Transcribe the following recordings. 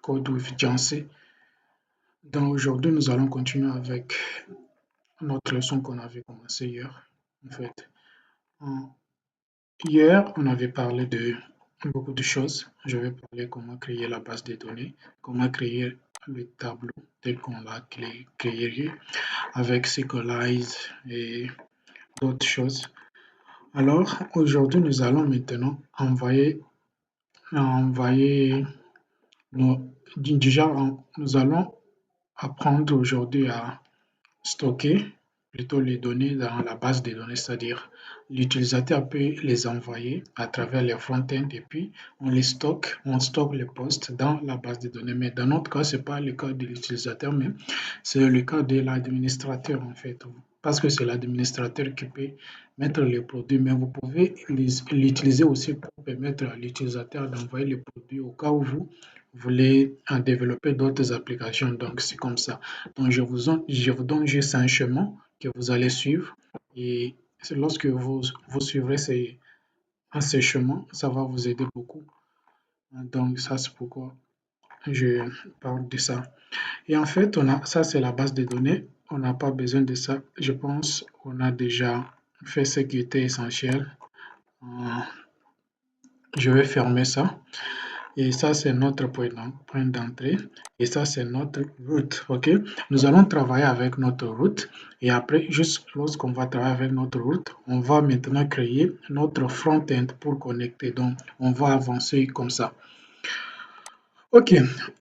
Code with Jancy. Donc aujourd'hui, nous allons continuer avec notre leçon qu'on avait commencé hier. En fait, hier, on avait parlé de beaucoup de choses. Je vais parler comment créer la base de données, comment créer le tableau tel qu'on l'a créé avec SQLite et d'autres choses. Alors, aujourd'hui, nous allons maintenant déjà, nous allons apprendre aujourd'hui à stocker plutôt les données dans la base de données, c'est-à-dire l'utilisateur peut les envoyer à travers les front-end et puis on stocke les postes dans la base de données. Mais dans notre cas, ce n'est pas le cas de l'utilisateur, mais c'est le cas de l'administrateur en fait. Parce que c'est l'administrateur qui peut mettre les produits, mais vous pouvez l'utiliser aussi pour permettre à l'utilisateur d'envoyer les produits au cas où vous voulez en développer d'autres applications. Donc, c'est comme ça. Donc, je vous donne juste un chemin que vous allez suivre. Et lorsque vous suivrez ces chemins, ça va vous aider beaucoup. Donc, ça, c'est pourquoi je parle de ça. Et en fait, ça, c'est la base de données. On n'a pas besoin de ça. Je pense qu'on a déjà fait ce qui était essentiel. Je vais fermer ça. Et ça, c'est notre point d'entrée. Et ça, c'est notre route. OK? Nous allons travailler avec notre route. Et après, juste lorsqu'on va travailler avec notre route, on va maintenant créer notre front-end pour connecter. Donc, on va avancer comme ça. OK.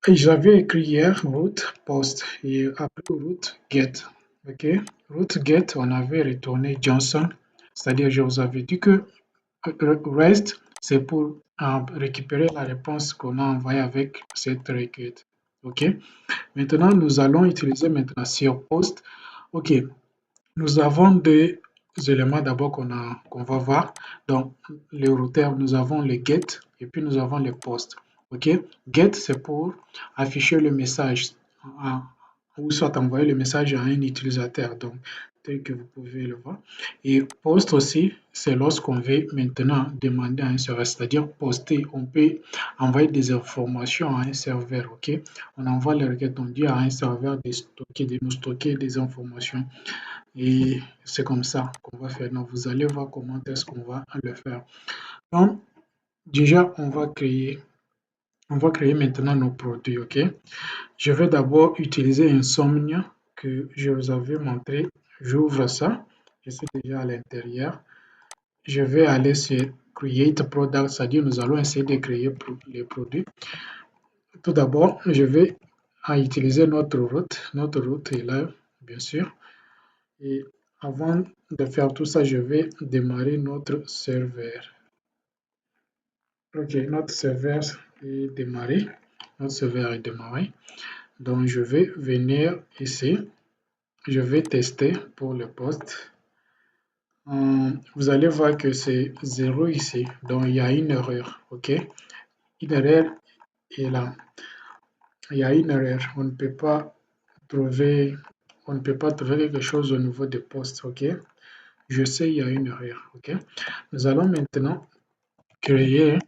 J'avais écrit hier route post et après route get. OK? Route get, on avait retourné Johnson. C'est-à-dire, je vous avais dit que REST, c'est pour récupérer la réponse qu'on a envoyée avec cette requête. OK? Maintenant, nous allons utiliser maintenant sur post. OK. Nous avons deux éléments d'abord qu'on va voir. Donc, les routeurs, nous avons le get et puis nous avons les posts. OK? Get, c'est pour afficher le message ou soit envoyer le message à un utilisateur. Donc, tel que vous pouvez le voir. Et post aussi, c'est lorsqu'on veut maintenant demander à un serveur, c'est-à-dire poster, on peut envoyer des informations à un serveur. OK? On envoie les requêtes, on dit à un serveur de nous stocker des informations. Et c'est comme ça qu'on va faire. Donc, vous allez voir comment est-ce qu'on va le faire. Donc, déjà, on va créer maintenant nos produits. OK? Je vais d'abord utiliser Insomnia que je vous avais montré. J'ouvre ça. Je suis déjà à l'intérieur. Je vais aller sur Create Product, c'est-à-dire nous allons essayer de créer les produits. Tout d'abord, je vais utiliser notre route. Notre route est là, bien sûr. Et avant de faire tout ça, je vais démarrer notre serveur. OK, notre serveur est démarré. Notre serveur est démarré. Donc, je vais venir ici. Je vais tester pour le poste. Vous allez voir que c'est 0 ici. Donc, il y a une erreur. OK? Une erreur est là. Il y a une erreur. On ne peut pas trouver quelque chose au niveau des postes. OK? Je sais, il y a une erreur. OK? Nous allons maintenant créer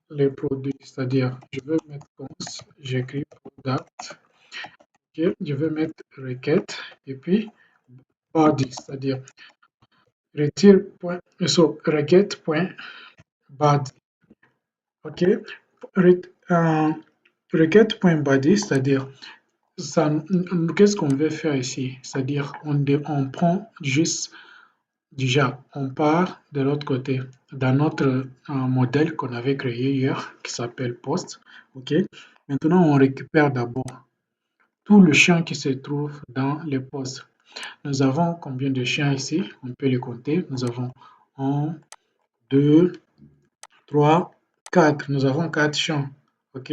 les produits, c'est-à-dire je vais mettre const, j'écris product, OK? Je vais mettre requête et puis body, c'est-à-dire requête.body. OK? Requête.body, c'est-à-dire qu'est-ce qu'on veut faire ici? C'est-à-dire on prend juste déjà, on part de l'autre côté, dans notre modèle qu'on avait créé hier, qui s'appelle post. OK? Maintenant, on récupère d'abord tout le champ qui se trouve dans les postes. Nous avons combien de champs ici? On peut les compter. Nous avons 1, 2, 3, 4. Nous avons 4 champs. OK?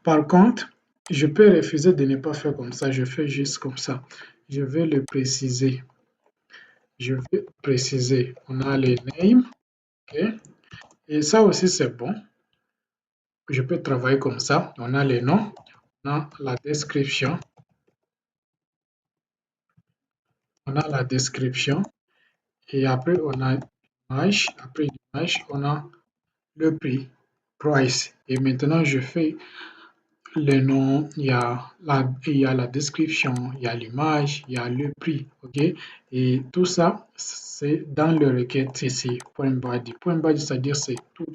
Par contre, je peux refuser de ne pas faire comme ça. Je fais juste comme ça. Je vais le préciser. Je vais préciser. On a les names. OK? Et ça aussi, c'est bon. Je peux travailler comme ça. On a les noms, on a la description. On a la description. Et après, on a l'image. Après l'image, on a le prix, price. Et maintenant, je fais le nom, il y a la description, il y a l'image, il y a le prix, ok? Et tout ça, c'est dans le requête ici, point body. Point body, c'est-à-dire c'est tout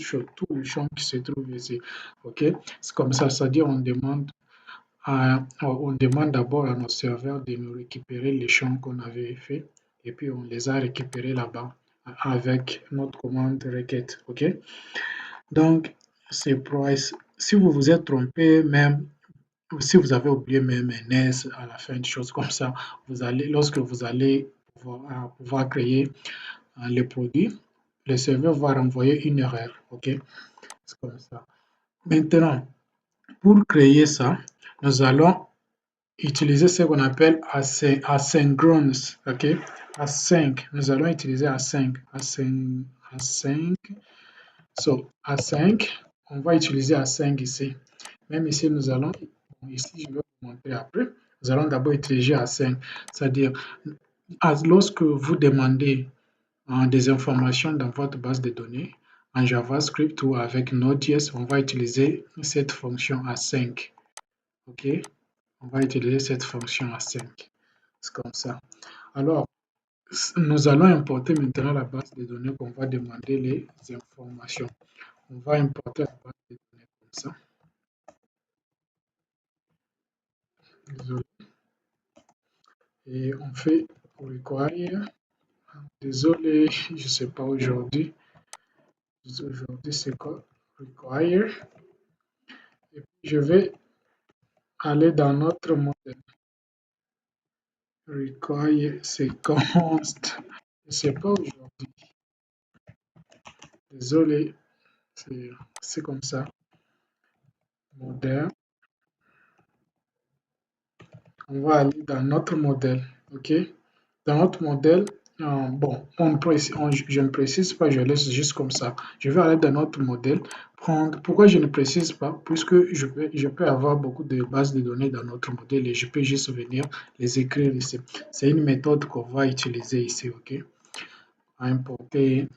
le champ qui se trouve ici, ok? C'est comme ça, c'est-à-dire on demande d'abord à nos serveurs de nous récupérer les champs qu'on avait fait et puis on les a récupérés là-bas avec notre commande requête, ok? Donc, c'est pour, si vous vous êtes trompé, même si vous avez oublié même un S à la fin, des choses comme ça, lorsque vous allez pouvoir créer le produit, le serveur va renvoyer une erreur, ok? C'est comme ça. Maintenant, pour créer ça, nous allons utiliser ce qu'on appelle asynchronous, ok? Async, nous allons utiliser async, async. So, async, on va utiliser async ici. Même ici, ici, je vais vous montrer après. Nous allons d'abord utiliser async, c'est-à-dire, lorsque vous demandez des informations dans votre base de données, en JavaScript ou avec Node.js, on va utiliser cette fonction async, ok? On va utiliser cette fonction async. C'est comme ça. Alors, nous allons importer maintenant la base de données qu'on va demander les informations. On va importer la base de données comme ça. Désolé. Et on fait require. Désolé, je ne sais pas aujourd'hui. Aujourd'hui, c'est quoi? Require. Et puis, je vais aller dans notre modèle. Require, c'est const. Je ne sais pas aujourd'hui. Désolé, c'est comme ça. Modèle. On va aller dans notre modèle. OK? Dans notre modèle, bon, je ne précise pas, je laisse juste comme ça. Je vais aller dans notre modèle, pourquoi je ne précise pas? Puisque je peux avoir beaucoup de bases de données dans notre modèle et je peux juste venir les écrire ici. C'est une méthode qu'on va utiliser ici, ok? À importer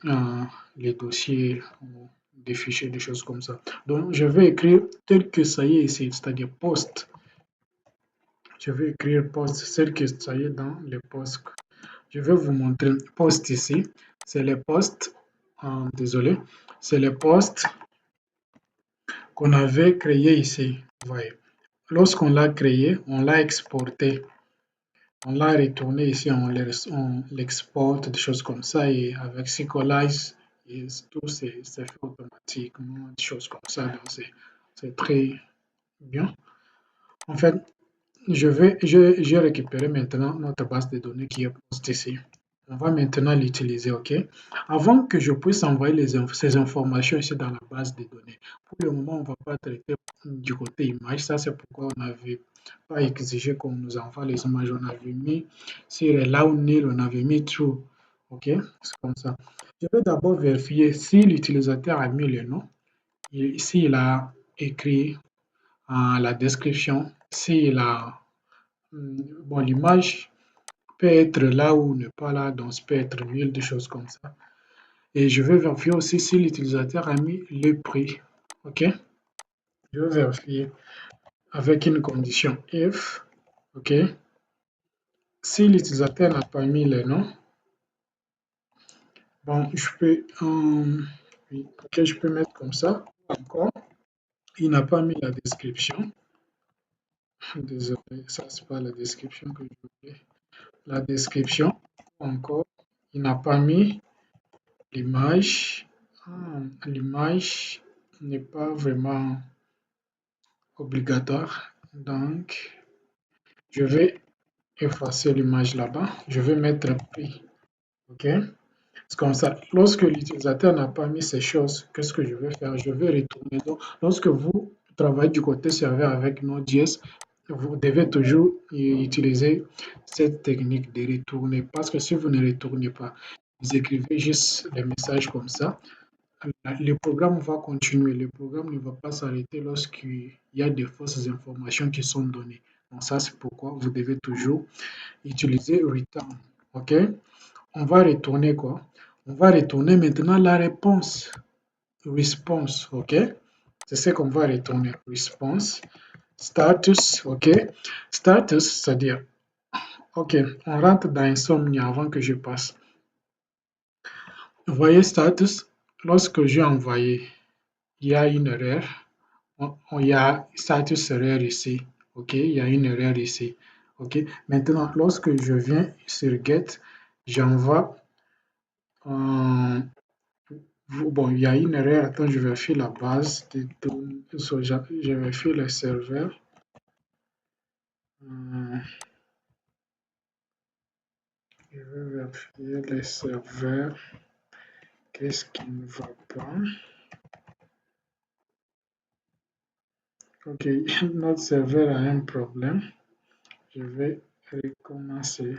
les dossiers ou des fichiers, des choses comme ça. Donc, je vais écrire tel que ça y est ici, c'est-à-dire post. Je vais écrire post, celle que ça y est dans les posts. Je vais vous montrer le post ici. C'est les posts, désolé, c'est les posts qu'on avait créé ici. Vous voyez. Lorsqu'on l'a créé, on l'a exporté. On l'a retourné ici, on l'exporte, des choses comme ça. Et avec SQLite, tout c'est fait automatiquement, des choses comme ça. Donc c'est très bien. En fait, j'ai récupéré maintenant notre base de données qui est postée ici. On va maintenant l'utiliser, OK? Avant que je puisse envoyer ces informations ici dans la base de données, pour le moment, on ne va pas traiter du côté image. Ça, c'est pourquoi on n'avait pas exigé qu'on nous envoie les images. On avait mis, sur là ou nil, on avait mis true. OK? C'est comme ça. Je vais d'abord vérifier si l'utilisateur a mis le nom. Ici, il a écrit la description, s'il a bon, l'image peut être là ou ne pas là, donc ça peut être nul, des choses comme ça. Et je vais vérifier aussi si l'utilisateur a mis le prix. OK? Je vais vérifier avec une condition if. OK? Si l'utilisateur n'a pas mis le nom, bon, je peux, oui, OK, je peux mettre comme ça. Encore, il n'a pas mis la description. Désolé, ça c'est pas la description que je voulais. La description, encore, il n'a pas mis l'image. L'image n'est pas vraiment obligatoire. Donc, je vais effacer l'image là-bas. Je vais mettre prix. OK? C'est comme ça. Lorsque l'utilisateur n'a pas mis ces choses, qu'est-ce que je vais faire? Je vais retourner. Donc, lorsque vous travaillez du côté serveur avec Node.js, vous devez toujours utiliser cette technique de retourner. Parce que si vous ne retournez pas, vous écrivez juste les messages comme ça. Le programme va continuer. Le programme ne va pas s'arrêter lorsqu'il y a des fausses informations qui sont données. Donc ça, c'est pourquoi vous devez toujours utiliser return. OK? On va retourner quoi? On va retourner maintenant la réponse. Response. OK? C'est ce qu'on va retourner. Response. Status, OK. Status, c'est-à-dire, OK, on rentre dans Insomnia avant que je passe. Vous voyez status, lorsque j'ai envoyé, il y a une erreur. Il y a status erreur ici. OK, il y a une erreur ici. OK, maintenant, lorsque je viens sur get, j'envoie. Bon, il y a une erreur. Attends, je vérifie la base de données. Je vérifie le serveur. Je vais vérifier les serveurs. Qu'est-ce qui ne va pas? OK, notre serveur a un problème. Je vais recommencer.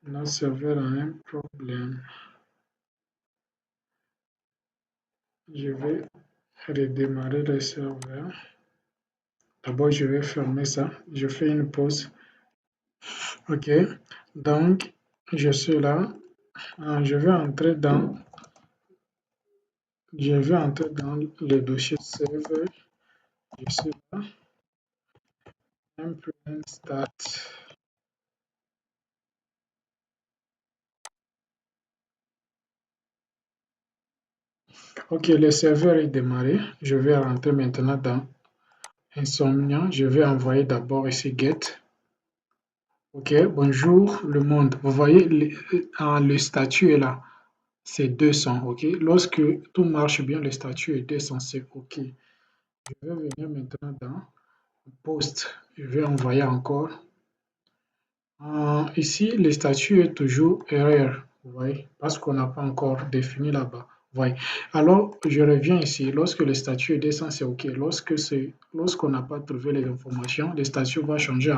Notre serveur a un problème. Je vais redémarrer le serveur. D'abord, je vais fermer ça. Je fais une pause. OK, donc je suis là. Je vais entrer dans le dossier serveur. Je suis là. Implement start. OK, le serveur est démarré. Je vais rentrer maintenant dans Insomnia. Je vais envoyer d'abord ici get. OK, bonjour le monde. Vous voyez, le statut est là. C'est 200. OK, lorsque tout marche bien, le statut est 200. C'est OK. Je vais venir maintenant dans post. Je vais envoyer encore. Ici, le statut est toujours erreur. Vous voyez, parce qu'on n'a pas encore défini là-bas. Voyez. Alors, je reviens ici. Lorsque le statut est 200, c'est OK. Lorsqu'on n'a pas trouvé les informations, le statut va changer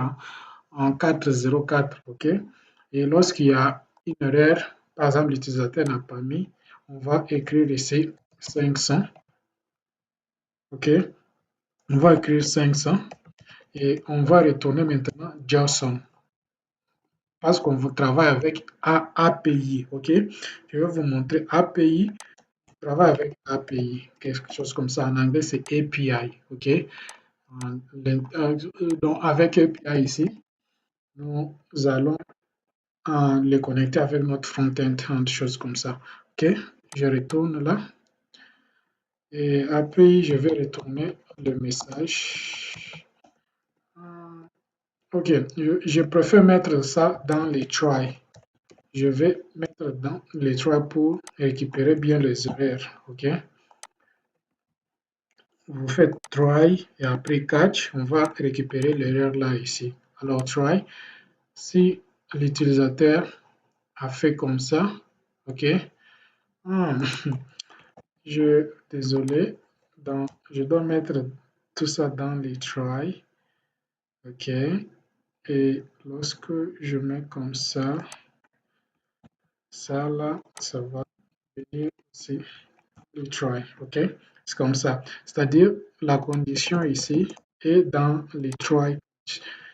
en 404. OK. Et lorsqu'il y a une erreur, par exemple, l'utilisateur n'a pas mis, on va écrire ici 500. OK. On va écrire 500 et on va retourner maintenant JSON parce qu'on travaille avec API. OK. Je vais vous montrer API. On travaille avec API, quelque chose comme ça. En anglais, c'est API. OK. Donc, avec API ici, nous allons les connecter avec notre front-end, chose comme ça. OK. Je retourne là. Et API, je vais retourner le message. OK. Je préfère mettre ça dans les try. Je vais mettre dans les try pour récupérer bien les erreurs. OK. Vous faites try et après catch, on va récupérer l'erreur là ici. Alors try, si l'utilisateur a fait comme ça, OK. Désolé, je dois mettre tout ça dans les try. OK. Et lorsque je mets comme ça là, ça va venir ici, le try. OK. C'est comme ça. C'est-à-dire, la condition ici est dans les try.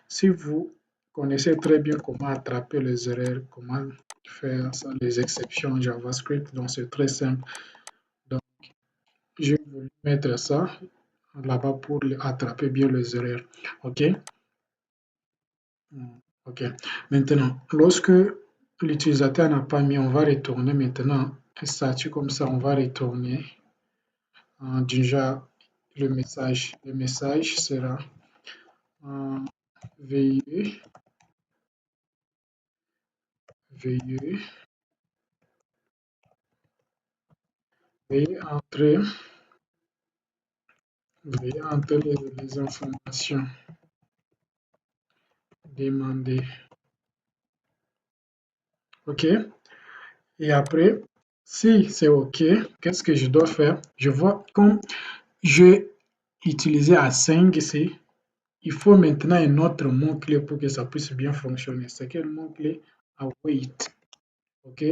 Si vous connaissez très bien comment attraper les erreurs, comment faire ça, les exceptions en JavaScript, donc c'est très simple. Donc, je vais mettre ça là-bas pour attraper bien les erreurs. OK? OK. Maintenant, lorsque l'utilisateur n'a pas mis, on va retourner maintenant un statut comme ça, on va retourner déjà le message. Le message sera veuillez veuillez entrer les informations demandées. OK? Et après, si c'est OK, qu'est-ce que je dois faire? Je vois comme j'ai utilisé A5 ici, il faut maintenant un autre mot-clé pour que ça puisse bien fonctionner. C'est quel mot-clé? Await. OK?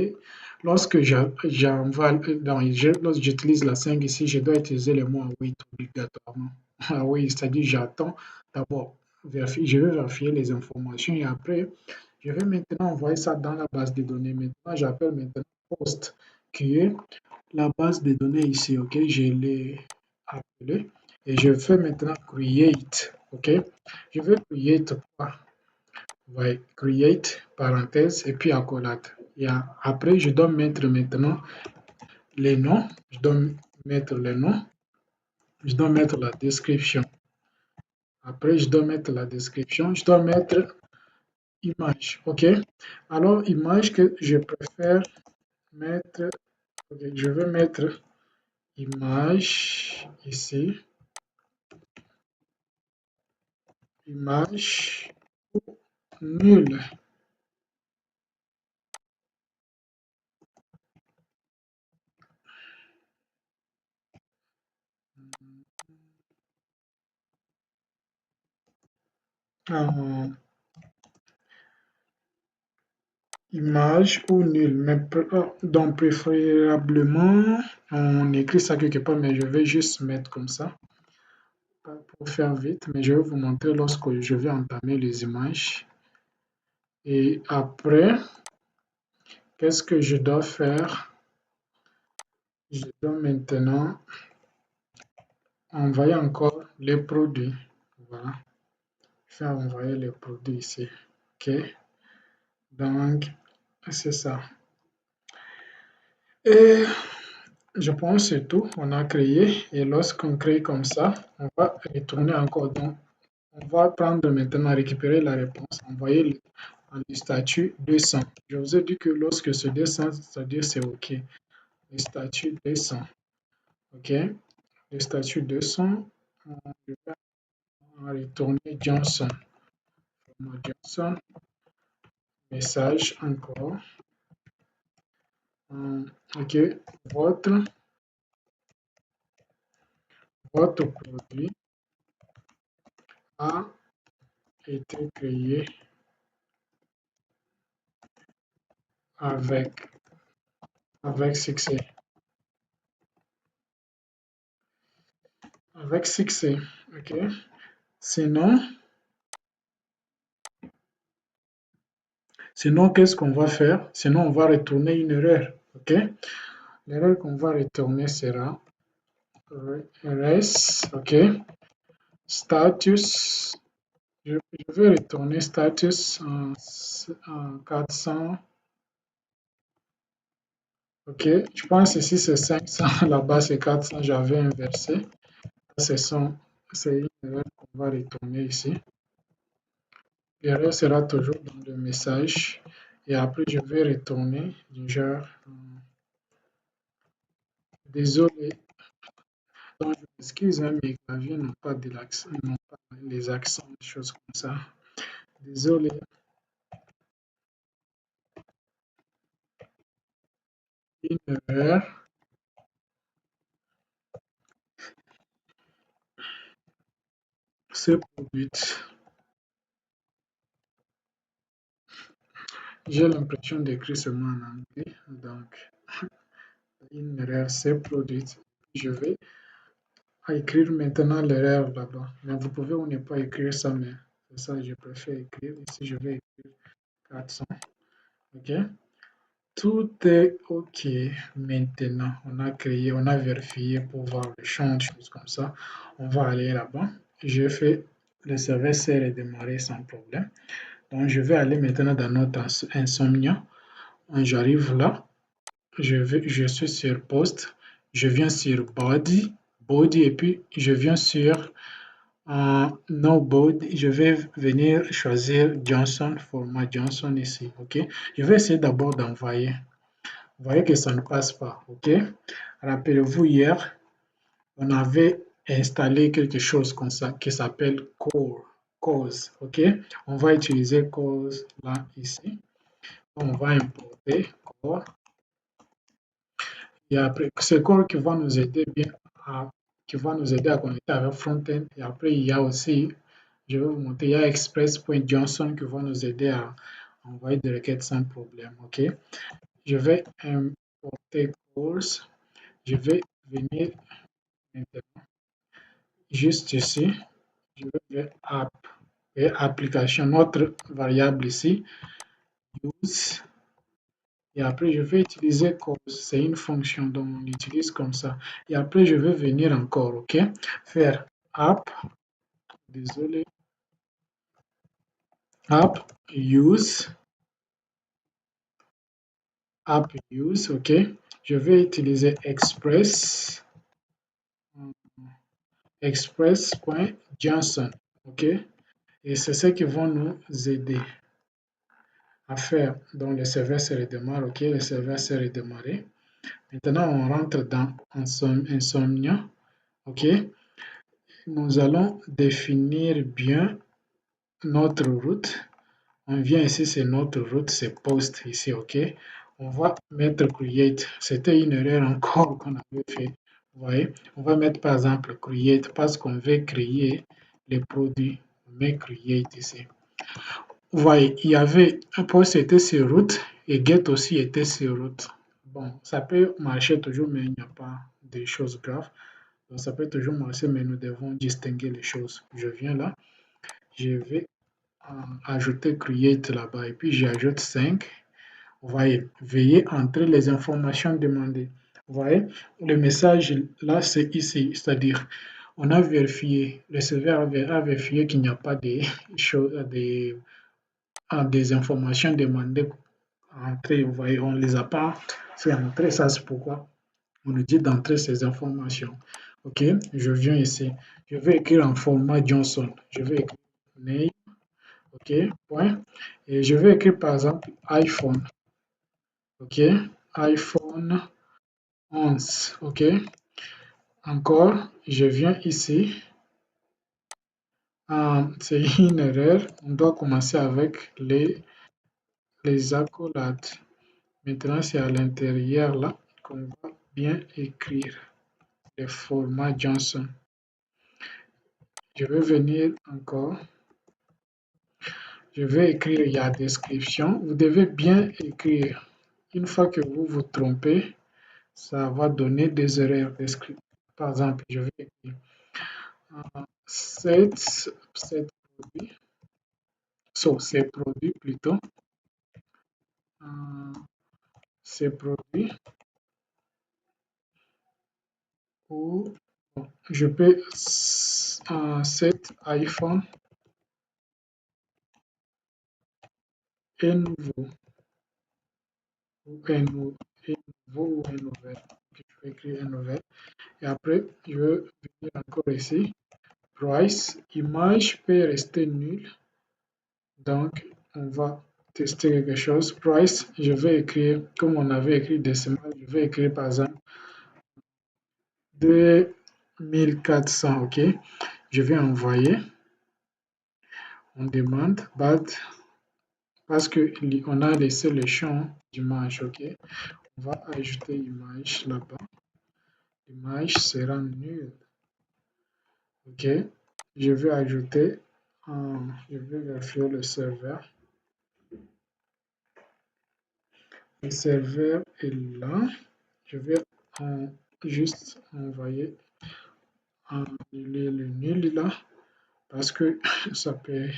Lorsque j'envoie, lorsque j'utilise la 5 ici, je dois utiliser le mot await obligatoirement. Await, c'est-à-dire j'attends d'abord, je vais vérifier les informations et après, je vais maintenant envoyer ça dans la base de données. Maintenant, j'appelle maintenant post, qui est la base de données ici, ok, je l'ai appelée et je fais maintenant create, ok. Je vais create quoi? Ouais, create, parenthèse et puis accolade. Et après, je dois mettre maintenant les noms, je dois mettre les noms, je dois mettre la description. Après, je dois mettre la description, je dois mettre image, ok. Alors, image que je préfère mettre, ok, je vais mettre image ici, image nulle. Euh, image ou nulle. Mais donc préférablement, on écrit ça quelque part, mais je vais juste mettre comme ça pour faire vite. Mais je vais vous montrer lorsque je vais entamer les images. Et après, qu'est-ce que je dois faire? Je dois maintenant envoyer encore les produits. Voilà. Je vais envoyer les produits ici. OK. Donc, c'est ça. Et je pense que c'est tout. On a créé. Et lorsqu'on crée comme ça, on va retourner encore. Donc, on va prendre maintenant, récupérer la réponse, envoyer le statut 200. Je vous ai dit que lorsque c'est 200, c'est-à-dire c'est OK. Le statut 200. OK. Le statut 200, je vais retourner Johnson. Johnson, message encore. OK. Votre produit a été créé avec, avec succès. Avec succès. OK. Sinon, qu'est-ce qu'on va faire? Sinon, on va retourner une erreur. OK. L'erreur qu'on va retourner sera res. OK. Status. Je vais retourner status en 400. OK. Je pense ici c'est 500. Là-bas c'est 400. J'avais inversé. C'est une erreur qu'on va retourner ici. L'erreur sera toujours dans le message. Et après, je vais retourner du genre désolé. Donc, je m'excuse, hein, mes claviers n'ont pas de l'accent, n'ont pas les accents, des choses comme ça. Désolé. Une erreur. C'est produite. J'ai l'impression d'écrire seulement en anglais. Donc, une erreur s'est produite. Je vais écrire maintenant l'erreur là-bas. Mais vous pouvez ou ne pas écrire ça, mais c'est ça que je préfère écrire. Ici, je vais écrire 400. OK? Tout est OK maintenant. On a créé, on a vérifié pour voir le champ, des choses comme ça. On va aller là-bas. Je fais le serveur s'est redémarré sans problème. Donc, je vais aller maintenant dans notre Insomnia. J'arrive là. Je suis sur Post. Je viens sur Body et puis je viens sur No Body. Je vais venir choisir Johnson, format Johnson ici. OK? Je vais essayer d'abord d'envoyer. Vous voyez que ça ne passe pas. OK? Rappelez-vous, hier, on avait installé quelque chose comme ça qui s'appelle Cause. OK? On va utiliser Cause là, ici. On va importer Core. Et après, c'est Core qui va nous aider bien à connecter avec Frontend. Et après, il y a aussi, je vais vous montrer, il y a Express.Johnson qui va nous aider à envoyer des requêtes sans problème. OK? Je vais importer Course. Je vais venir maintenant juste ici. Je vais faire app et application. Notre variable ici, use Et après, je vais utiliser cause. C'est une fonction, donc on l'utilise comme ça. Et après, je vais venir encore, OK? Faire app, désolé, app use, OK? Je vais utiliser express.json, OK? Et c'est ce qui vont nous aider à faire. Donc, le serveur se redémarre, OK? Le serveur s'est redémarré. Maintenant, on rentre dans Insomnia, OK? Nous allons définir bien notre route. On vient ici, c'est notre route, c'est post ici, OK? On va mettre create. C'était une erreur encore qu'on avait fait. Vous voyez? On va mettre par exemple create parce qu'on veut créer les produits. On met create ici. Vous voyez, il y avait un post était sur route et get aussi était sur route. Bon, ça peut marcher toujours, mais il n'y a pas de choses graves. Donc, ça peut toujours marcher, mais nous devons distinguer les choses. Je viens là, je vais ajouter create là-bas et puis j'ajoute 5. Vous voyez, veuillez entrer les informations demandées. Vous voyez, le message là, c'est ici, c'est-à-dire on a vérifié, le serveur a vérifié qu'il n'y a pas des choses, des informations demandées à entrer. Vous voyez, on ne les a pas fait entrer, ça c'est pourquoi on nous dit d'entrer ces informations. OK, je viens ici. Je vais écrire en format Johnson. Je vais écrire name, OK, point. Et je vais écrire par exemple iPhone. OK, iPhone 11. OK, encore, je viens ici. C'est une erreur. On doit commencer avec les accolades. Maintenant, c'est à l'intérieur là qu'on va bien écrire le format Johnson. Je vais venir encore. Je vais écrire il y a description. Vous devez bien écrire. Une fois que vous vous trompez, ça va donner des erreurs. Par exemple, je vais écrire 7 produits. Ces produits plutôt. Ces produits ou je peux 7 iPhone est nouveau ou est nouveau ou est nouvelle. Je vais écrire un nouvel. Et après, je vais venir encore ici. Price, image peut rester nulle. Donc, on va tester quelque chose. Price, je vais écrire, comme on avait écrit décimal, je vais écrire par exemple 2400, OK? Je vais envoyer. On demande bad parce qu'on a laissé le champ d'image, OK? On va ajouter image là-bas. L'image sera nulle. OK? Je vais ajouter, je vais vérifier le serveur. Le serveur est là. Je vais juste envoyer annuler le nul là parce que ça peut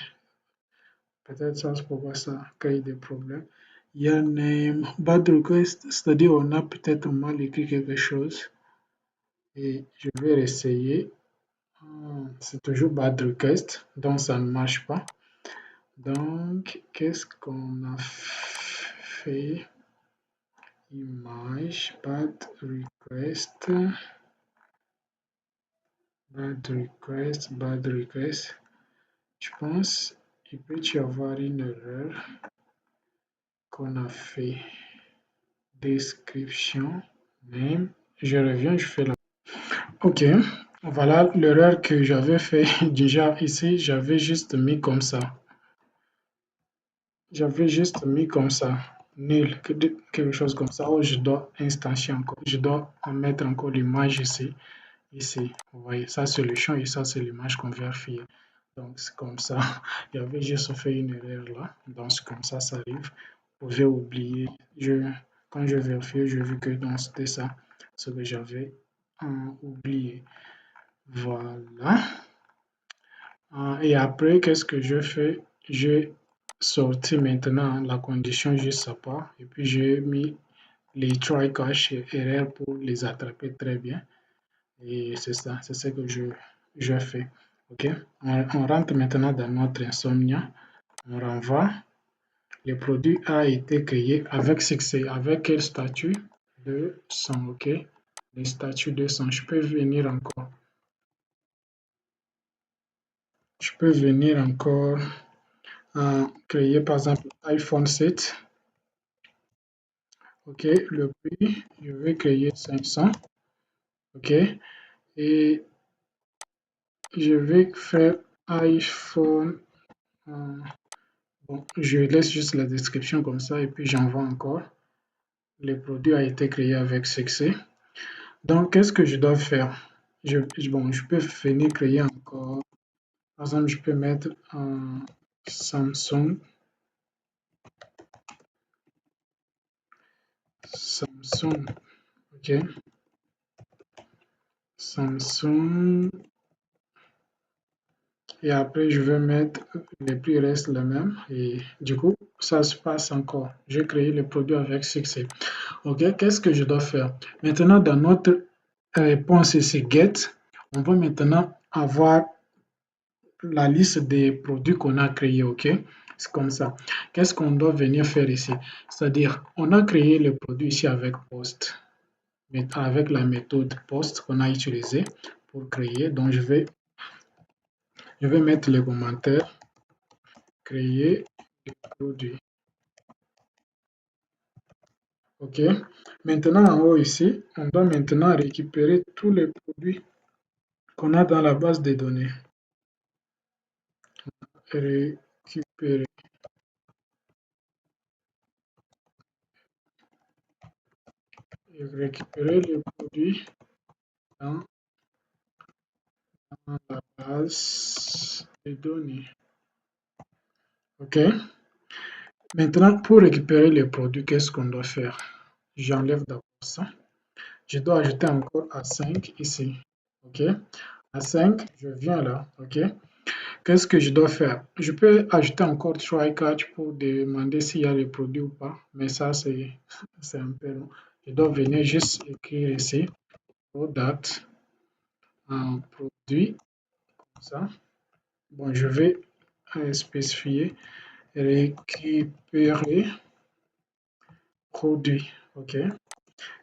peut-être ça c'est pourquoi ça crée des problèmes. Il y a name bad request, c'est-à-dire on a peut-être mal écrit quelque chose et je vais réessayer. C'est toujours bad request, donc ça ne marche pas. Donc, qu'est-ce qu'on a fait? Image, bad request, bad request. Je pense qu'il peut y avoir une erreur qu'on a fait. Description, name. Je reviens, je fais la. Ok, voilà l'erreur que j'avais fait déjà ici. J'avais juste mis comme ça. J'avais juste mis comme ça. Nul, quelque chose comme ça. Oh, je dois instancier encore. Je dois en mettre encore l'image ici. Ici, vous voyez, ça c'est le champ et ça c'est l'image qu'on vérifie. Donc c'est comme ça. J'avais juste fait une erreur là. Donc c'est comme ça arrive. Vous pouvez oublier. Quand je vérifie, j'ai vu que c'était ça, ce que j'avais oublié. Voilà. Et après, qu'est-ce que je fais? Je sorti maintenant la condition juste à part et puis j'ai mis les try catch et erreur pour les attraper très bien. Et c'est ça, c'est ce que je fais. OK? On rentre maintenant dans notre Insomnia. On renvoie. Le produit a été créé avec succès. Avec quel statut? 200. OK? Le statut 200. Je peux venir encore. Je peux venir encore créer par exemple iPhone 7. OK? Le prix, je vais créer 500. OK? Et je vais faire iPhone. Bon, je laisse juste la description comme ça et puis j'envoie encore. Le produit a été créé avec succès. Donc, qu'est-ce que je dois faire? Bon, je peux venir créer encore. Par exemple, je peux mettre un Samsung. Samsung. OK. Samsung. Et après, je vais mettre les prix restent les mêmes. Et du coup, ça se passe encore. J'ai créé le produit avec succès. OK, qu'est-ce que je dois faire? Maintenant, dans notre réponse ici, get, on va maintenant avoir la liste des produits qu'on a créés. OK? C'est comme ça. Qu'est-ce qu'on doit venir faire ici? C'est-à-dire, on a créé le produit ici avec post, avec la méthode post qu'on a utilisée pour créer. Donc, je vais mettre le commentaire, créer le produit. OK? Maintenant, en haut ici, on doit maintenant récupérer tous les produits qu'on a dans la base de données. Récupérer. Récupérer les produits dans la base de données. OK? Maintenant, pour récupérer les produits, qu'est-ce qu'on doit faire? J'enlève d'abord ça. Je dois ajouter encore A5 ici. OK? A5, je viens là. OK? Qu'est-ce que je dois faire? Je peux ajouter encore try catch pour demander s'il y a les produits ou pas, mais ça, c'est un peu long. Je dois venir juste écrire ici, product, un produit, comme ça. Bon, je vais spécifier récupérer produit. OK.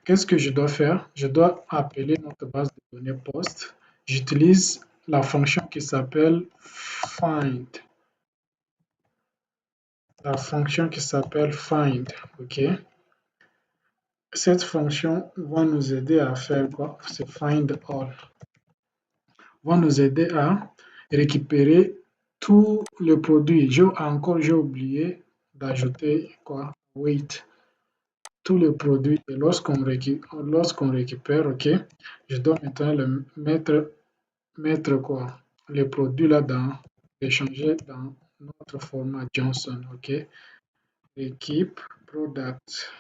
Qu'est-ce que je dois faire? Je dois appeler notre base de données post. J'utilise la fonction qui s'appelle find. La fonction qui s'appelle find. OK. Cette fonction va nous aider à faire quoi? C'est find all. Va nous aider à récupérer tout le produit. J'ai oublié d'ajouter quoi? Wait. Tous les produits. Et lorsqu'on récupère, OK, je dois maintenant mettre quoi? Les produits là échanger dans notre format Johnson. OK. Équipe, product.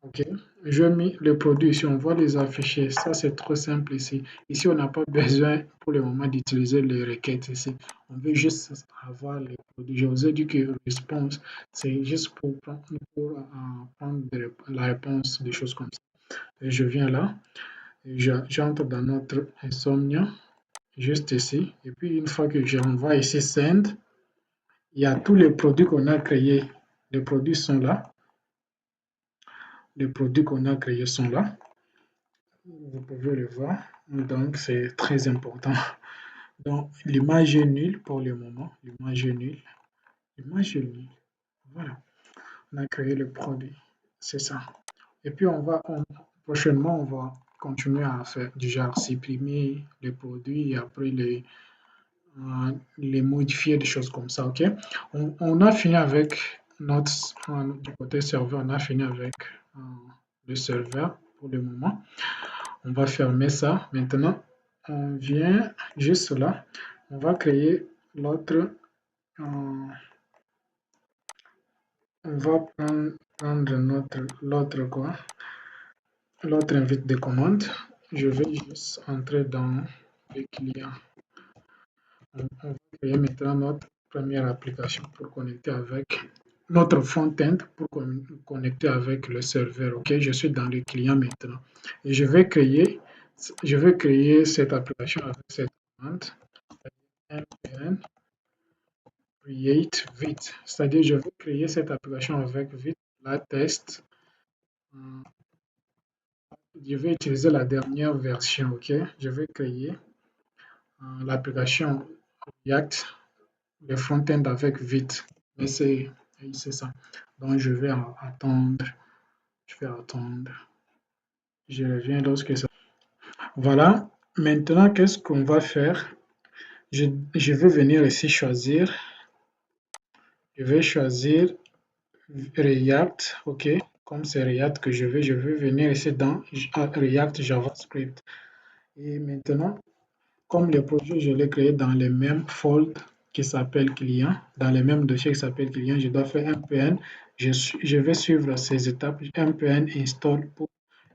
OK. Je mis les produits ici, on va les afficher. Ça, c'est trop simple ici. Ici, on n'a pas besoin pour le moment d'utiliser les requêtes ici. On veut juste avoir les produits. Je vous ai dit que response, c'est juste pour prendre la réponse, des choses comme ça. Et je viens là, j'entre dans notre Insomnia, juste ici. Et puis, une fois que je renvoie ici Send, il y a tous les produits qu'on a créés. Les produits sont là. Les produits qu'on a créés sont là. Vous pouvez le voir. Donc, c'est très important. Donc, l'image est nulle pour le moment. L'image est nulle. L'image est nulle. Voilà. On a créé le produit. C'est ça. Et puis, prochainement, on va continuer à faire du genre supprimer les produits et après les modifier, des choses comme ça. OK? On a fini avec du côté serveur, on a fini avec le serveur pour le moment. On va fermer ça. Maintenant, on vient juste là. On va créer l'autre. On va prendre l'autre quoi. L'autre invite de commande. Je vais juste entrer dans les clients. On va créer maintenant notre première application pour connecter avec notre front-end, pour connecter avec le serveur. OK, je suis dans le client maintenant. Et je vais créer cette application avec cette commande npm create vite. C'est-à-dire, je vais créer cette application avec vite la test. Je vais utiliser la dernière version. OK, je vais créer l'application React, le front-end avec vite. Mais c'est ça. Donc, je vais attendre. Je vais attendre. Je reviens lorsque ça. Voilà. Maintenant, qu'est-ce qu'on va faire? Je vais venir ici choisir. Je vais choisir React. OK. Comme c'est React que je vais venir ici dans React JavaScript. Et maintenant, comme le projet, je l'ai créé dans le même folder qui s'appelle client, dans le même dossier qui s'appelle client, je dois faire npm. Je vais suivre ces étapes. Npm install pour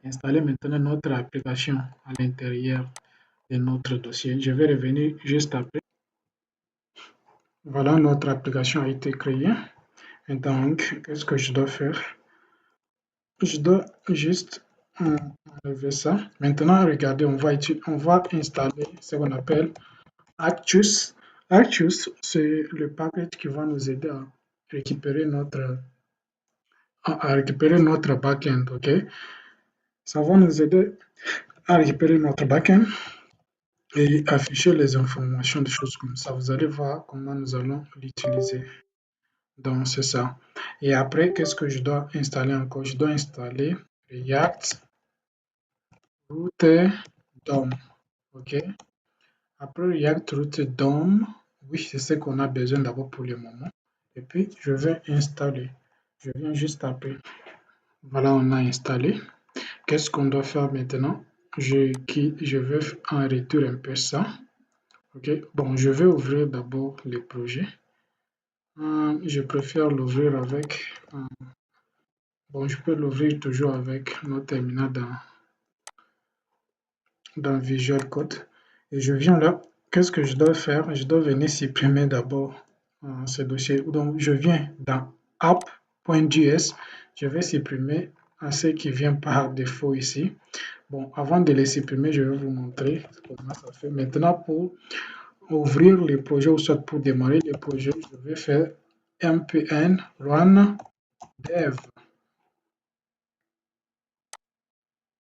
installer maintenant notre application à l'intérieur de notre dossier. Je vais revenir juste après. Voilà, notre application a été créée. Et donc, qu'est-ce que je dois faire? Je dois juste enlever ça. Maintenant, regardez, on va installer ce qu'on appelle Actus. Actus, c'est le package qui va nous aider à récupérer notre backend, OK? Ça va nous aider à récupérer notre backend et afficher les informations, des choses comme ça. Vous allez voir comment nous allons l'utiliser. Donc, c'est ça. Et après, qu'est-ce que je dois installer encore? Je dois installer React Router DOM, OK? Après React Router DOM, oui, c'est ce qu'on a besoin d'abord pour le moment. Et puis, je vais installer. Je viens juste taper. Voilà, on a installé. Qu'est-ce qu'on doit faire maintenant? Je vais en retour un peu ça. OK. Bon, je vais ouvrir d'abord le projet. Je préfère l'ouvrir avec... bon, je peux l'ouvrir toujours avec notre terminal dans Visual Code. Et je viens là. Qu'est-ce que je dois faire? Je dois venir supprimer d'abord ce dossier. Donc, je viens dans app.js. Je vais supprimer ce qui vient par défaut ici. Bon, avant de les supprimer, je vais vous montrer comment ça fait. Maintenant, pour ouvrir le projet ou soit pour démarrer le projet, je vais faire npm run dev.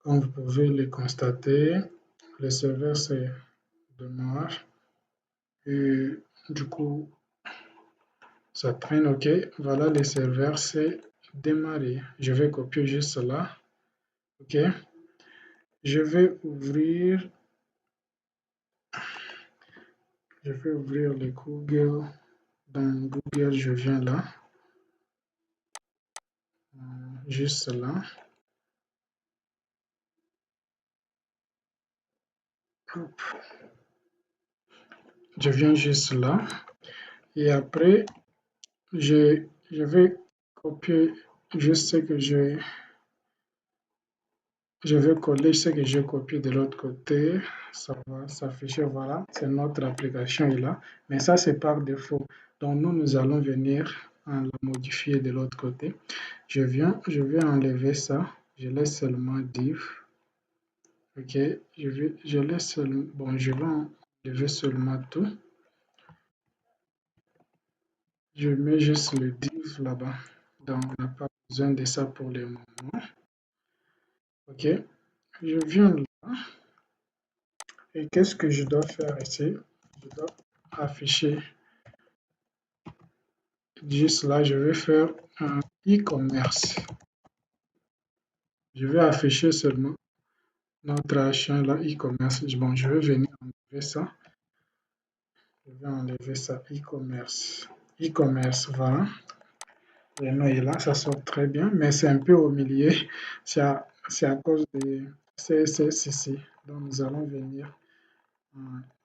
Comme vous pouvez le constater, le serveur se démarre et du coup, ça traîne. OK. Voilà, le serveur s'est démarré. Je vais copier juste cela. OK. Je vais ouvrir le Google. Dans Google, je viens là. Juste là. Hop. Je viens juste là. Et après, je vais copier juste ce que je vais coller ce que j'ai copié de l'autre côté. Ça va s'afficher. Voilà, c'est notre application est là. Mais ça, c'est par défaut. Donc, nous allons venir la modifier de l'autre côté. Je vais enlever ça. Je laisse seulement div. OK. Je laisse seulement. Bon, je vais enlever seulement tout. Je mets juste le div là-bas. Donc, on n'a pas besoin de ça pour le moment. OK. Je viens là. Et qu'est-ce que je dois faire ici? Je dois afficher juste là. Je vais faire un e-commerce. Je vais afficher seulement notre achat là, e-commerce. Bon, je vais venir enlever ça. Je vais enlever ça, e-commerce. E-commerce, voilà. Le nom est là, ça sort très bien, mais c'est un peu au milieu. C'est à cause de CSS ici. Donc, nous allons venir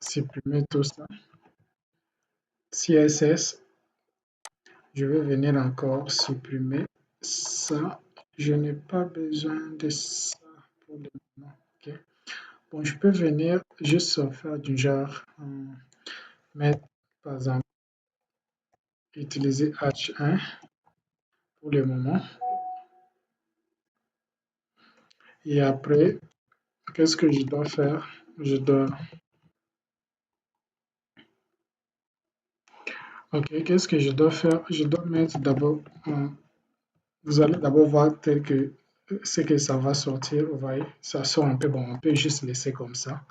supprimer tout ça. CSS, je vais venir encore supprimer ça. Je n'ai pas besoin de ça pour le moment. OK. Bon, je peux venir juste faire du genre, mettre par exemple utiliser H1 pour le moment. Et après, qu'est-ce que je dois faire? Ok, qu'est-ce que je dois faire? Je dois mettre d'abord, vous allez d'abord voir tel que ce que ça va sortir. Vous voyez, ça sort un peu. Bon, on peut juste laisser comme ça.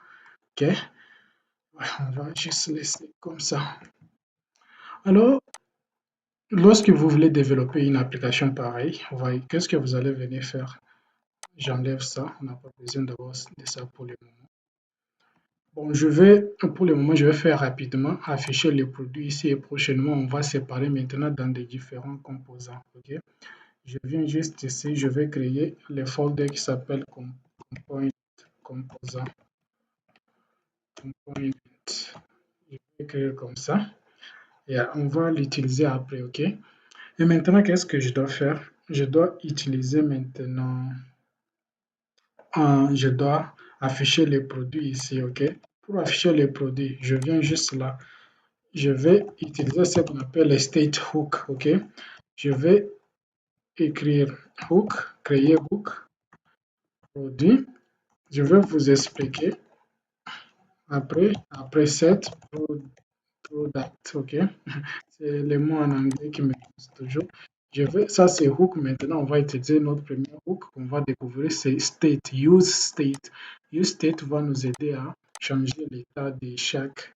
Ok, ouais, on va juste laisser comme ça. Alors, lorsque vous voulez développer une application pareille, vous voyez, qu'est-ce que vous allez venir faire? J'enlève ça. On n'a pas besoin d'avoir de ça pour le moment. Bon, pour le moment, je vais faire rapidement afficher les produits ici et prochainement, on va séparer maintenant dans des différents composants. Ok? Je viens juste ici, je vais créer le folder qui s'appelle component, composant, component. Je vais créer comme ça et on va l'utiliser après. Ok? Et maintenant, qu'est-ce que je dois faire? Je dois utiliser maintenant, je dois afficher les produits ici. Ok? Pour afficher les produits, je viens juste là. Je vais utiliser ce qu'on appelle les state hook, ok? Je vais écrire hook, créer hook, produit. Je vais vous expliquer après set product, ok? C'est les mots en anglais qui me posent toujours. Ça c'est hook. Maintenant, on va utiliser notre premier hook qu'on va découvrir, c'est state, use state. Use state va nous aider à changer l'état de chaque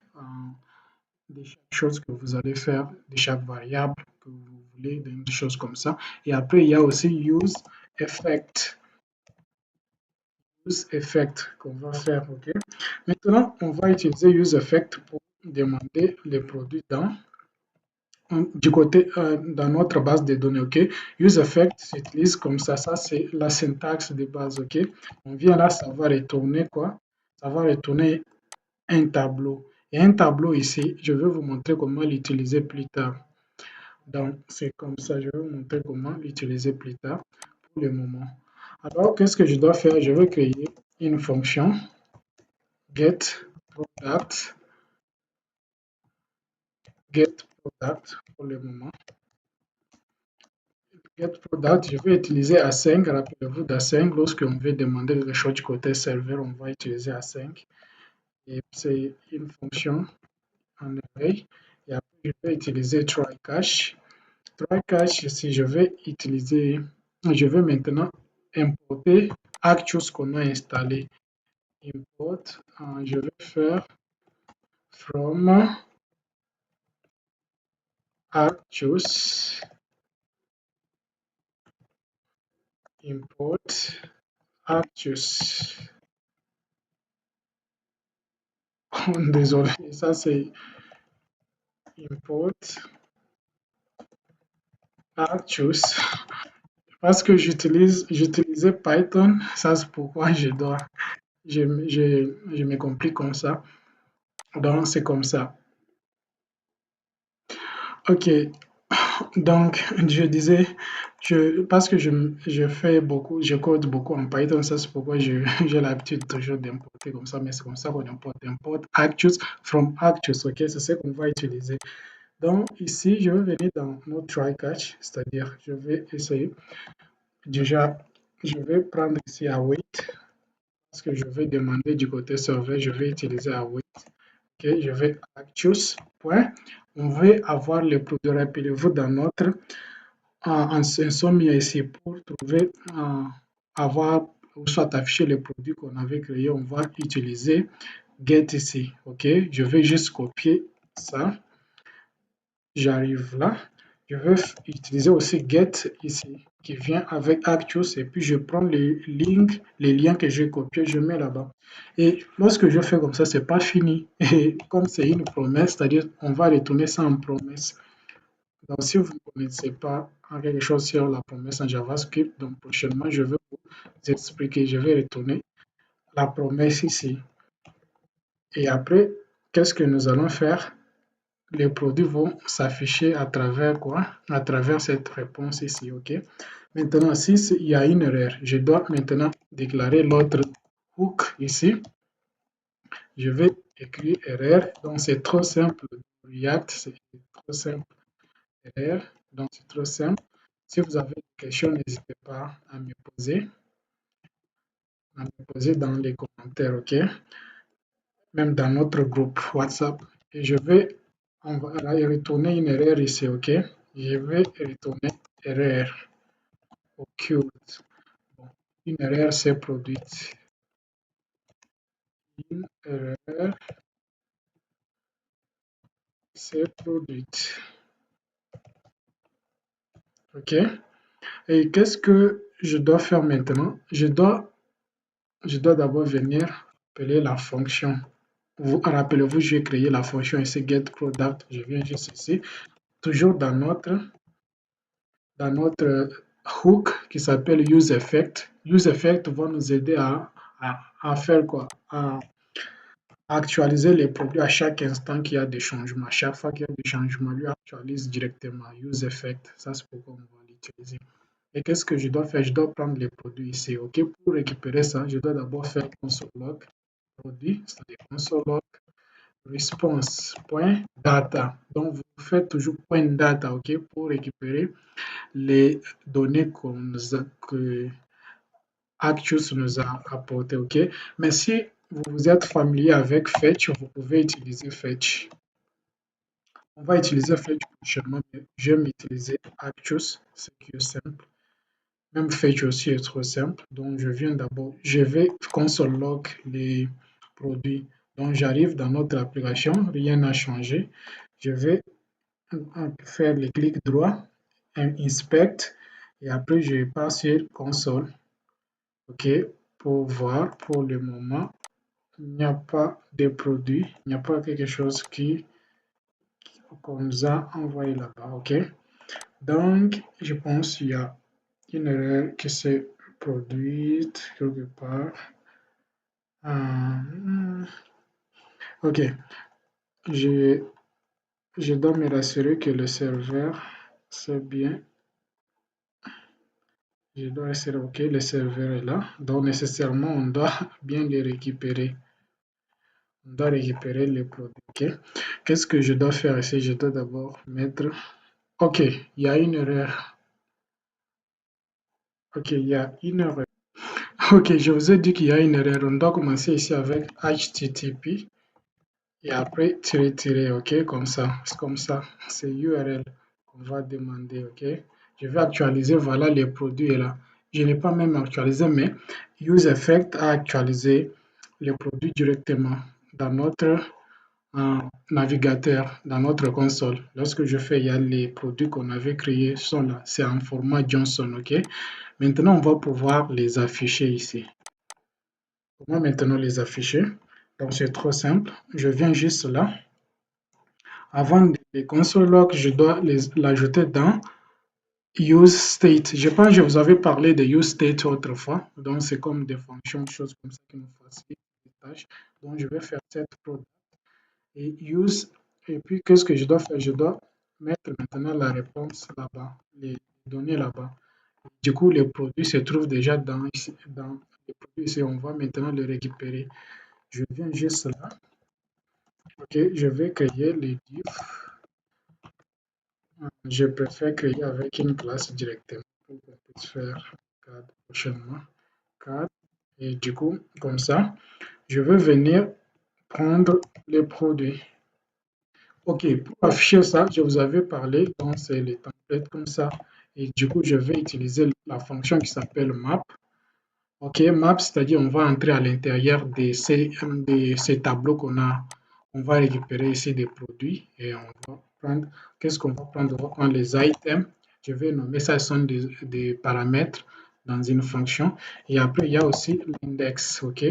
chose que vous allez faire, de chaque variable que vous voulez, des choses comme ça. Et après, il y a aussi use effect qu'on va faire. Ok. Maintenant, on va utiliser use effect pour demander les produits du côté dans notre base de données. Ok. Use effect s'utilise comme ça. Ça, c'est la syntaxe de base. Ok. On vient là, ça va retourner quoi? Ça va retourner un tableau. Et un tableau ici, je vais vous montrer comment l'utiliser plus tard. Donc, c'est comme ça, je vais vous montrer comment l'utiliser plus tard pour le moment. Alors, qu'est-ce que je dois faire? Je vais créer une fonction getProduct, getProduct pour le moment. GetProduct, je vais utiliser A5. Rappelez-vous d'A5, lorsqu'on veut demander quelque chose du côté serveur, on va utiliser A5. Et c'est une fonction en array. Et après, je vais utiliser try-catch. Try-catch, si je vais maintenant importer Actus qu'on a installé. Import, je vais faire from Actus, import Actus. Désolé, ça c'est import Actus. Parce que j'utilisais Python, ça c'est pourquoi je me complique comme ça. Donc c'est comme ça. Ok, donc je disais, parce que je code beaucoup en Python, ça c'est pourquoi j'ai l'habitude toujours d'importer comme ça, mais c'est comme ça qu'on importe Actus from Actus, ok, c'est ce qu'on va utiliser. Donc ici, je vais venir dans notre try catch, c'est-à-dire je vais essayer, déjà, je vais prendre ici await, parce que je vais demander du côté serveur, je vais utiliser await. Ok, je vais Actus, point. On va avoir les produits. Rappelez-vous dans notre en somme ici pour trouver avoir ou soit afficher les produits qu'on avait créés, on va utiliser get ici. Ok, je vais juste copier ça. J'arrive là. Je vais utiliser aussi get ici qui vient avec Actus et puis je prends les liens que j'ai copiés, je mets là-bas. Et lorsque je fais comme ça, c'est pas fini. Et comme c'est une promesse, c'est-à-dire on va retourner ça en promesse. Donc si vous ne connaissez pas quelque chose sur la promesse en JavaScript, donc prochainement je vais vous expliquer, je vais retourner la promesse ici. Et après, qu'est-ce que nous allons faire? Les produits vont s'afficher à travers quoi? À travers cette réponse ici, ok? Maintenant, si il y a une erreur, je dois maintenant déclarer l'autre hook ici. Je vais écrire erreur. Donc, c'est trop simple. React, c'est trop simple. erreur. Donc, c'est trop simple. Si vous avez des questions, n'hésitez pas à me poser dans les commentaires, ok? Même dans notre groupe WhatsApp. Et on va retourner une erreur ici, ok? Je vais retourner erreur occulte. Bon, une erreur s'est produite. Une erreur s'est produite. Ok? Et qu'est-ce que je dois faire maintenant? Je dois d'abord venir appeler la fonction. Rappelez-vous, j'ai créé la fonction ici getProduct. Je viens juste ici. Toujours dans notre hook qui s'appelle useEffect. UseEffect va nous aider à faire quoi? À actualiser les produits à chaque instant qu'il y a des changements. À chaque fois qu'il y a des changements, lui actualise directement. UseEffect, ça c'est pourquoi on va l'utiliser. Et qu'est-ce que je dois faire? Je dois prendre les produits ici. OK? Pour récupérer ça, je dois d'abord faire console log produit, c'est-à-dire console log response.data. Donc, vous faites toujours point .data, OK, pour récupérer les données que Actus nous a apportées, OK? Mais si vous êtes familier avec Fetch, vous pouvez utiliser Fetch. On va utiliser Fetch prochainement, mais je vais utiliser Actus, ce qui est simple. Même Fetch aussi est trop simple. Donc, je vais console log les produits. Donc, j'arrive dans notre application, rien n'a changé. Je vais faire le clic droit, inspect, et après, je passe sur console. OK, pour voir, pour le moment, il n'y a pas de produit, il n'y a pas quelque chose qu'on nous a envoyé là-bas. OK, donc, je pense qu'il y a une erreur qui s'est produite quelque part. Ok, je, je dois me rassurer que le serveur, c'est bien. Je dois essayer, ok, le serveur est là. Donc, nécessairement, on doit bien les récupérer. On doit récupérer les produits. Ok, qu'est-ce que je dois faire ici? Je dois d'abord mettre. Ok, il y a une erreur. Ok, il y a une erreur. Ok, je vous ai dit qu'il y a une erreur. On doit commencer ici avec HTTP. Et après, tirer, ok, comme ça, c'est URL qu'on va demander, ok. Je vais actualiser, voilà, les produits est là. Je n'ai pas même actualisé, mais UseEffect a actualisé les produits directement dans notre navigateur, dans notre console. Lorsque je fais, il y a les produits qu'on avait créés sont là. C'est en format Johnson, ok. Maintenant, on va pouvoir les afficher ici. Comment maintenant les afficher? Donc, c'est trop simple. Je viens juste là. Avant les console log, je dois l'ajouter dans useState. Je pense que je vous avais parlé de useState autrefois. Donc, c'est comme des fonctions, choses comme ça qui nous facilitent les tâches. Donc, je vais faire cette product et use. Et puis, qu'est-ce que je dois faire? Je dois mettre maintenant la réponse là-bas, les données là-bas. Du coup, les produits se trouvent déjà dans les produits ici. On va maintenant les récupérer. Je viens juste là. OK, je vais créer les divs. Je préfère créer avec une classe directement pour qu'on puisse faire cadre prochainement. Cadre. Et du coup, comme ça, je vais venir prendre les produits. OK, pour afficher ça, je vous avais parlé, donc c'est les templates comme ça. Et du coup, je vais utiliser la fonction qui s'appelle map. OK, map, c'est-à-dire on va entrer à l'intérieur de ces tableaux qu'on a. On va récupérer ici des produits et on va prendre, qu'est-ce qu'on va prendre? On va prendre les items. Je vais nommer ça, ce sont des paramètres dans une fonction. Et après, il y a aussi l'index, OK?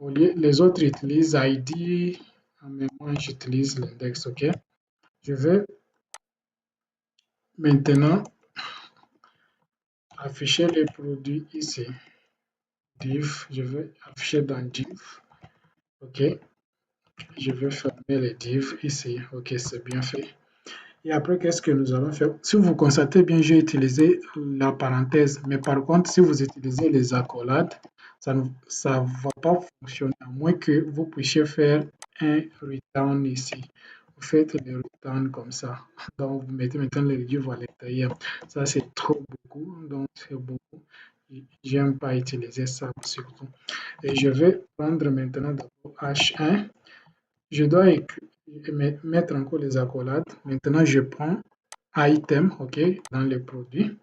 Les autres utilisent ID, mais moi j'utilise l'index, OK? Je vais maintenant afficher les produits ici. Div, je vais afficher dans div, OK? Je vais fermer les divs ici. OK, c'est bien fait. Et après, qu'est-ce que nous allons faire? Si vous constatez bien, j'ai utilisé la parenthèse. Mais par contre, si vous utilisez les accolades, ça ne va pas fonctionner, à moins que vous puissiez faire un return ici. vous faites les routes comme ça. Donc, vous mettez maintenant les livres à l'intérieur. Ça, c'est trop beaucoup. Donc, c'est beaucoup. J'aime pas utiliser ça surtout. Et je vais prendre maintenant d'abord H1. Je dois mettre encore les accolades. Maintenant, je prends item, OK, dans les produits.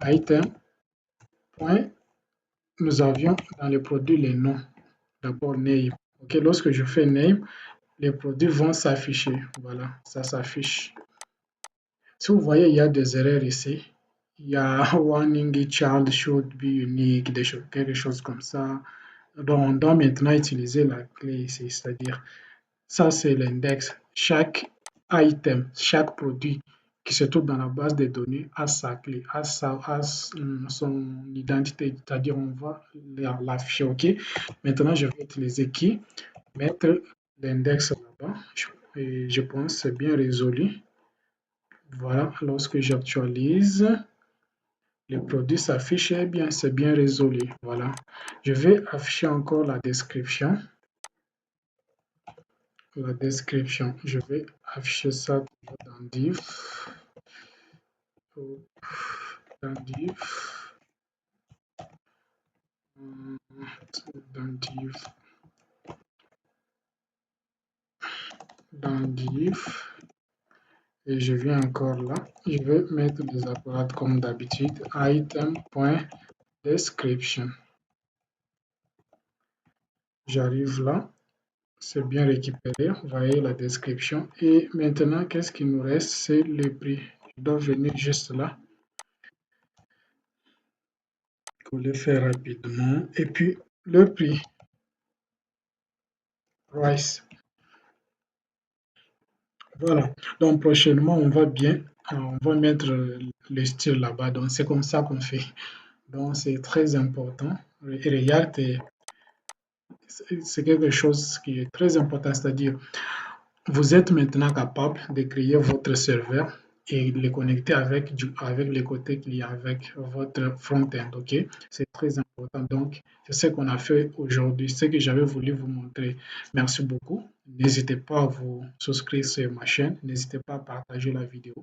Item, point. Nous avions dans les produits les noms. D'abord, name. OK, lorsque je fais name, les produits vont s'afficher. Voilà, ça s'affiche. Si vous voyez, il y a des erreurs ici. Il y a warning child should be unique, quelque chose comme ça. Donc, on doit maintenant utiliser la clé ici, c'est-à-dire, ça c'est l'index. Chaque item, chaque produit qui se trouve dans la base de données a sa clé, a son identité, c'est-à-dire on va l'afficher, OK? Maintenant, je vais utiliser qui? Mettre l'index là-bas. Et je pense que c'est bien résolu. Voilà, lorsque j'actualise, le produit s'affiche, eh bien, c'est bien résolu. Voilà. Je vais afficher encore la description. La description, je vais afficher ça dans div. Dans div. Dans div. Dans div. Et je viens encore là. Je vais mettre des accolades comme d'habitude. Item.description. J'arrive là. C'est bien récupéré. Vous voyez la description. Et maintenant, qu'est-ce qui nous reste? C'est le prix. Je dois venir juste là. Pour le faire rapidement. Et puis, le prix. Price. Voilà. Donc, prochainement, on va mettre le style là-bas. Donc, c'est comme ça qu'on fait. Donc, c'est très important. Et React, c'est quelque chose qui est très important. C'est-à-dire, vous êtes maintenant capable de créer votre serveur et le connecter avec les côtés clients, avec votre front-end. OK? C'est très important. Donc, c'est ce qu'on a fait aujourd'hui, ce que j'avais voulu vous montrer. Merci beaucoup. N'hésitez pas à vous souscrire sur ma chaîne. N'hésitez pas à partager la vidéo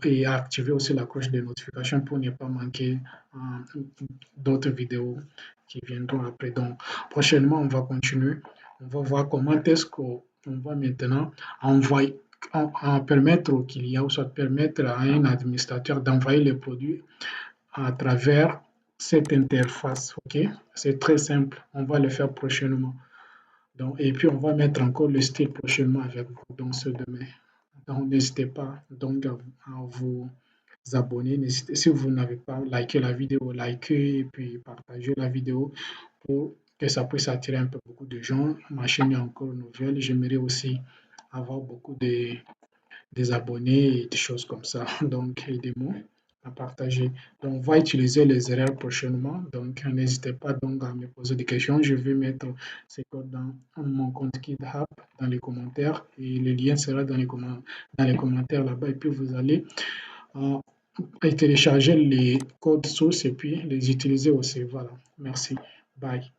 et à activer aussi la cloche de notification pour ne pas manquer d'autres vidéos qui viendront après. Donc, prochainement, on va continuer. On va voir comment est-ce qu'on va maintenant envoyer, permettre au client, ou soit permettre à un administrateur d'envoyer les produits à travers cette interface. OK? C'est très simple. On va le faire prochainement. Donc, et puis, on va mettre encore le style prochainement avec vous, donc ce demain. Donc, n'hésitez pas donc à vous abonner. Si vous n'avez pas liké la vidéo, likez et puis partagez la vidéo pour que ça puisse attirer un peu beaucoup de gens. Ma chaîne est encore nouvelle. J'aimerais aussi avoir beaucoup des abonnés et des choses comme ça. Donc, aidez-moi à partager. Donc, on va utiliser les erreurs prochainement. Donc, n'hésitez pas donc à me poser des questions. Je vais mettre ces codes dans mon compte GitHub dans les commentaires et le lien sera dans les commentaires là-bas. Et puis, vous allez télécharger les codes sources et puis les utiliser aussi. Voilà. Merci. Bye.